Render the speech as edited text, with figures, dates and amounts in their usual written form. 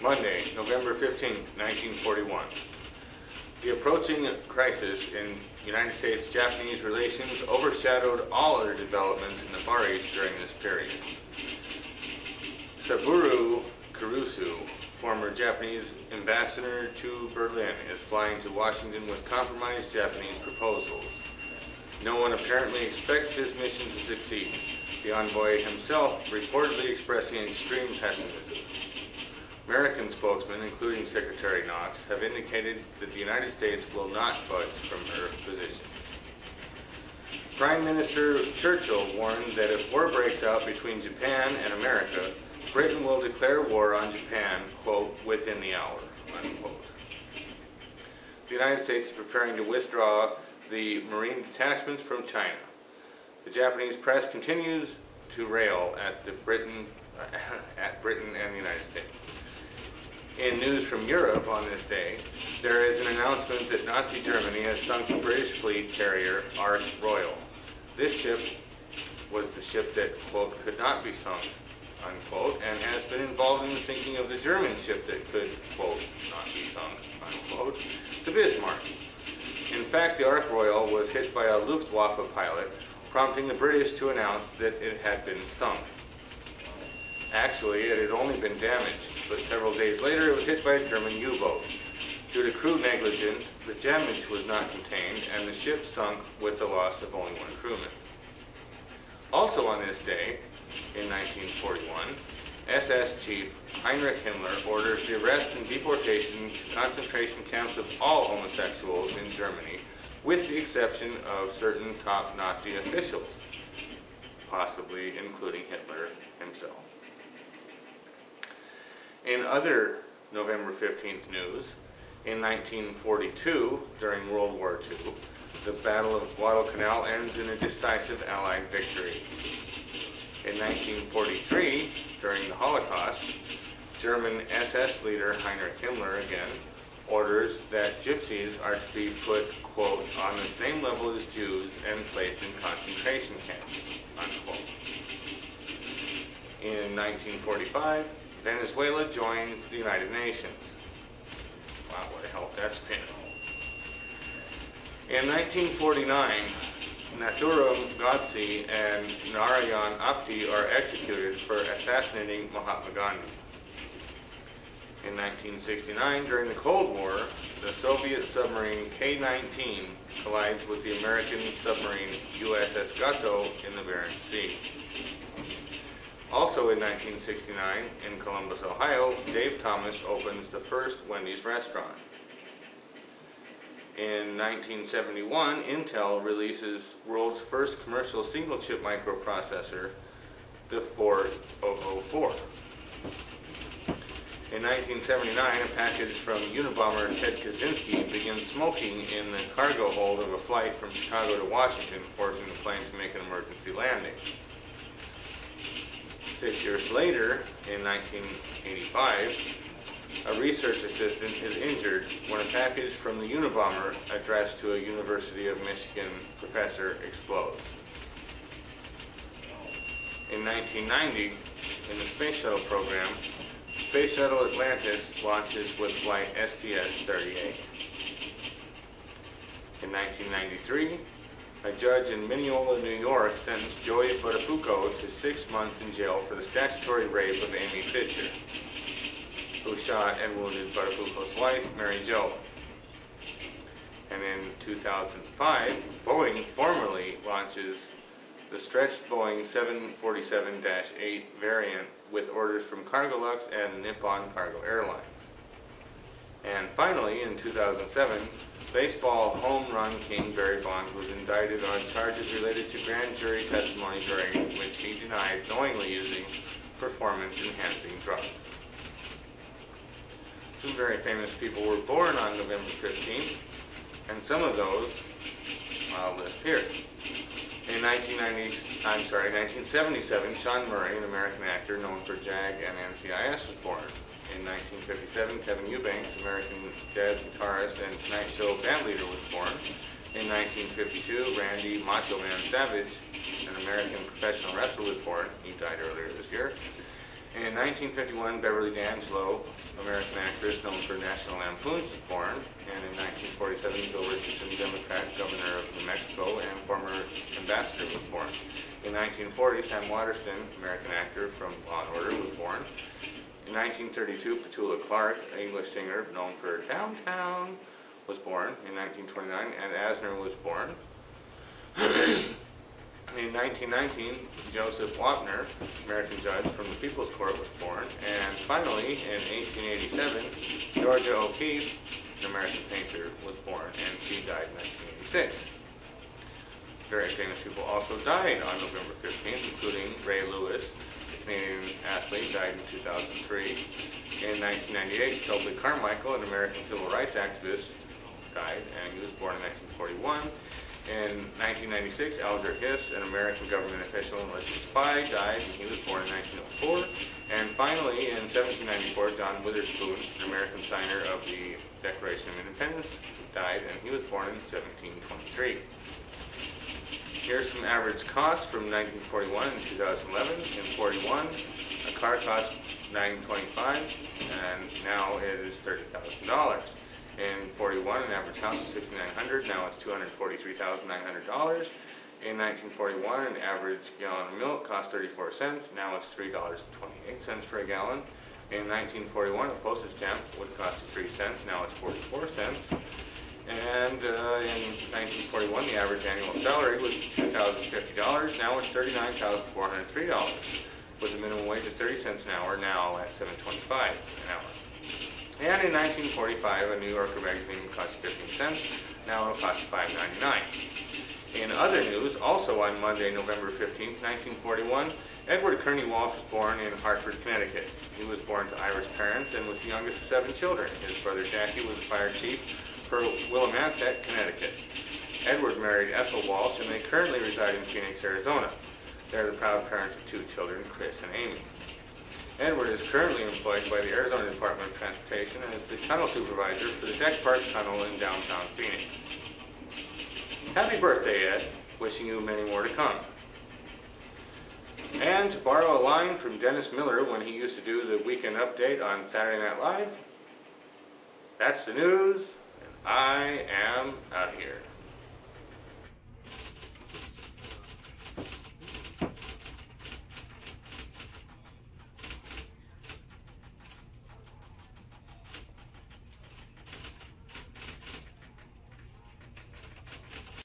Monday, November 15th, 1941. The approaching crisis in United States-Japanese relations overshadowed all other developments in the Far East during this period. Saburo Kurusu, former Japanese ambassador to Berlin, is flying to Washington with compromised Japanese proposals. No one apparently expects his mission to succeed, the envoy himself reportedly expressing extreme pessimism. American spokesmen, including Secretary Knox, have indicated that the United States will not budge from her position. Prime Minister Churchill warned that if war breaks out between Japan and America, Britain will declare war on Japan, quote, within the hour, unquote. The United States is preparing to withdraw the Marine detachments from China. The Japanese press continues to rail at Britain and the United States. In news from Europe on this day, there is an announcement that Nazi Germany has sunk the British fleet carrier Ark Royal. This ship was the ship that, quote, could not be sunk, unquote, and has been involved in the sinking of the German ship that could, quote, not be sunk, unquote, the Bismarck. In fact, the Ark Royal was hit by a Luftwaffe pilot, prompting the British to announce that it had been sunk. Actually, it had only been damaged, but several days later it was hit by a German U-boat. Due to crew negligence, the damage was not contained, and the ship sunk with the loss of only one crewman. Also on this day, in 1941, SS Chief Heinrich Himmler orders the arrest and deportation to concentration camps of all homosexuals in Germany, with the exception of certain top Nazi officials, possibly including Hitler himself. In other November 15th news, in 1942, during World War II, the Battle of Guadalcanal ends in a decisive Allied victory. In 1943, during the Holocaust, German SS leader Heinrich Himmler again orders that gypsies are to be put, quote, on the same level as Jews and placed in concentration camps, unquote. In 1945, Venezuela joins the United Nations. Wow, what a help that's been. In 1949, Nathuram Godse and Narayan Apte are executed for assassinating Mahatma Gandhi. In 1969, during the Cold War, the Soviet submarine K-19 collides with the American submarine USS Gato in the Bering Sea. Also in 1969, in Columbus, Ohio, Dave Thomas opens the first Wendy's restaurant. In 1971, Intel releases world's first commercial single-chip microprocessor, the 4004. In 1979, a package from Unabomber Ted Kaczynski begins smoking in the cargo hold of a flight from Chicago to Washington, forcing the plane to make an emergency landing. 6 years later, in 1985, a research assistant is injured when a package from the Unabomber addressed to a University of Michigan professor explodes. In 1990, in the Space Shuttle program, Space Shuttle Atlantis launches with flight STS-38. In 1993, a judge in Mineola, New York sentenced Joey Buttafuoco to 6 months in jail for the statutory rape of Amy Fisher, who shot and wounded Buttafuoco's wife, Mary Jo. And in 2005, Boeing formally launches the stretched Boeing 747-8 variant with orders from Cargolux and Nippon Cargo Airlines. And finally, in 2007, baseball home run king Barry Bonds was indicted on charges related to grand jury testimony during which he denied knowingly using performance-enhancing drugs. Some very famous people were born on November 15th, and some of those I'll list here. In 1977, Sean Murray, an American actor known for JAG and NCIS, was born. In 1957, Kevin Eubanks, American jazz guitarist and Tonight Show bandleader, was born. In 1952, Randy Macho Man Savage, an American professional wrestler, was born. He died earlier this year. In 1951, Beverly D'Angelo, American actress known for National Lampoons, was born. And in 1947, Bill Richardson, Democrat, governor of New Mexico and former ambassador, was born. In 1940, Sam Waterston, American actor from Law & Order, was born. In 1932, Petula Clark, an English singer known for Downtown, was born. In 1929, Ed Asner was born. In 1919, Joseph Wapner, American judge from the People's Court, was born. And finally, in 1887, Georgia O'Keeffe, an American painter, was born, and she died in 1986. Very famous people also died on November 15th, including Ray Lewis, the Canadian athlete, died in 2003. In 1998, Stokely Carmichael, an American civil rights activist, died, and he was born in 1941. In 1996, Alger Hiss, an American government official and Russian spy, died, and he was born in 1904. And finally, in 1794, John Witherspoon, an American signer of the Declaration of Independence, died, and he was born in 1723. Here's some average costs from 1941 and 2011. In 41, a car cost $925, and now it is $30,000. In 41, an average house was $6,900, now it's $243,900. In 1941, an average gallon of milk cost 34 cents, now it's $3.28 for a gallon. In 1941, a postage stamp would cost 3 cents, now it's 44 cents. And in 1941, the average annual salary was $2,050, now it's $39,403, with the minimum wage of 30 cents an hour, now at $7.25 an hour. And in 1945, a New Yorker magazine cost 15 cents, now it'll cost $5.99. In other news, also on Monday, November 15th, 1941, Edward Kearney Walsh was born in Hartford, Connecticut. He was born to Irish parents and was the youngest of 7 children. His brother Jackie was the fire chief for Willimantic, Connecticut. Edward married Ethel Walsh, and they currently reside in Phoenix, Arizona. They're the proud parents of 2 children, Chris and Amy. Edward is currently employed by the Arizona Department of Transportation as the tunnel supervisor for the Deck Park Tunnel in downtown Phoenix. Happy birthday, Ed. Wishing you many more to come. And to borrow a line from Dennis Miller when he used to do the Weekend Update on Saturday Night Live, that's the news.